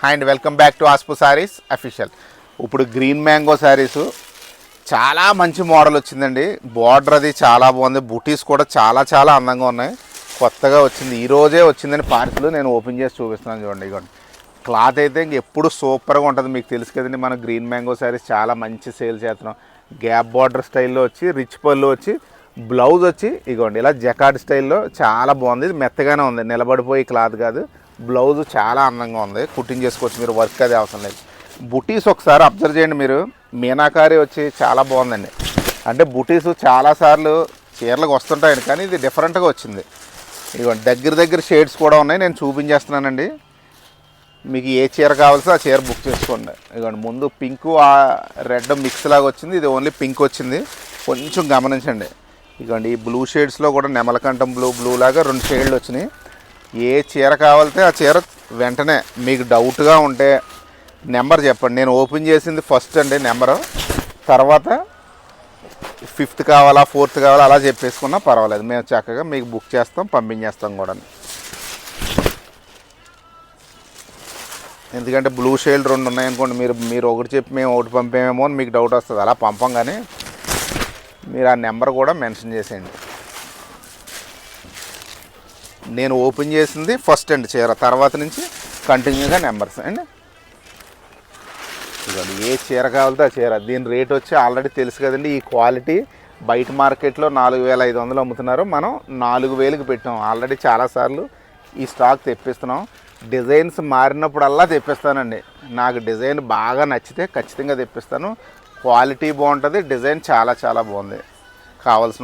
And welcome back to ఆస్పు sarees official. ఇప్పుడు green mango sarees చాలా మంచి మోడల్ వచ్చిందండి. బార్డర్ అది చాలా బాగుంది. బుటీస్ కూడా చాలా చాలా అందంగా ఉన్నాయి. కొత్తగా వచ్చింది, ఈరోజే వచ్చిందని పార్సిల్. నేను ఓపెన్ చేసి చూపిస్తున్నాను చూడండి. ఇవ్వండి, క్లాత్ అయితే ఎప్పుడు సూపర్గా ఉంటుంది. మీకు తెలుసు కదండి, మన గ్రీన్ మ్యాంగో శారీస్ చాలా మంచి సేల్ చేస్తున్నాం. గ్యాప్ బార్డర్ స్టైల్లో వచ్చి రిచ్ పళ్ళు వచ్చి బ్లౌజ్ వచ్చి ఇగోండి ఇలా జకార్డ్ స్టైల్లో చాలా బాగుంది. ఇది మెత్తగానే ఉంది, నిలబడిపోయి క్లాత్ కాదు. బ్లౌజ్ చాలా అందంగా ఉంది, కుట్టింగ్ చేసుకోవచ్చు మీరు, వర్క్ అది అవసరం లేదు. బుటీస్ ఒకసారి అబ్జర్వ్ చేయండి మీరు. మీనాకారి వచ్చి చాలా బాగుందండి. అంటే బుటీస్ చాలాసార్లు చీరలకు వస్తుంటాయండి, కానీ ఇది డిఫరెంట్గా వచ్చింది. ఇదిగోండి దగ్గర షేడ్స్ కూడా ఉన్నాయి, నేను చూపించేస్తున్నానండి. మీకు ఏ చీర కావాల్సో ఆ చీర బుక్ చేసుకోండి. ఇదిగోండి ముందు పింక్ రెడ్ మిక్స్ లాగా వచ్చింది, ఇది ఓన్లీ పింక్ వచ్చింది. కొంచెం గమనించండి. ఇదిగోండి ఈ బ్లూ షేడ్స్లో కూడా నెమలకంఠం బ్లూ లాగా 2 షేడ్లు వచ్చినాయి. ఏ చీర కావాలితే ఆ చీర వెంటనే మీకు డౌట్గా ఉంటే నెంబర్ చెప్పండి. నేను ఓపెన్ చేసింది ఫస్ట్ అండి నెంబరు, తర్వాత 5th కావాలా 4th కావాలా అలా చెప్పేసుకున్నా పర్వాలేదు. మేము చక్కగా మీకు బుక్ చేస్తాం, పంపించేస్తాం కూడా. ఎందుకంటే బ్లూ షేడ్ 2 ఉన్నాయనుకోండి, మీరు ఒకటి చెప్పి మేము ఒకటి పంపేమేమో అని మీకు డౌట్ వస్తుంది. అలా పంపం, కానీ మీరు ఆ నెంబర్ కూడా మెన్షన్ చేసేయండి. నేను ఓపెన్ చేసింది ఫస్ట్ అండి చీర, తర్వాత నుంచి కంటిన్యూగా నెంబర్స్ అండి. ఇదిగోండి ఏ చీర కావాలితే ఆ చీర. దీని రేట్ వచ్చి ఆల్రెడీ తెలుసు కదండి. ఈ క్వాలిటీ బయట మార్కెట్లో 4500 అమ్ముతున్నారు, మనం 4000కి పెట్టాం. ఆల్రెడీ చాలాసార్లు ఈ స్టాక్ తెప్పిస్తున్నాం. డిజైన్స్ మారినప్పుడల్లా తెప్పిస్తానండి. నాకు డిజైన్ బాగా నచ్చితే ఖచ్చితంగా తెప్పిస్తాను. క్వాలిటీ బాగుంటుంది, డిజైన్ చాలా చాలా బాగుంది. కావాల్సిన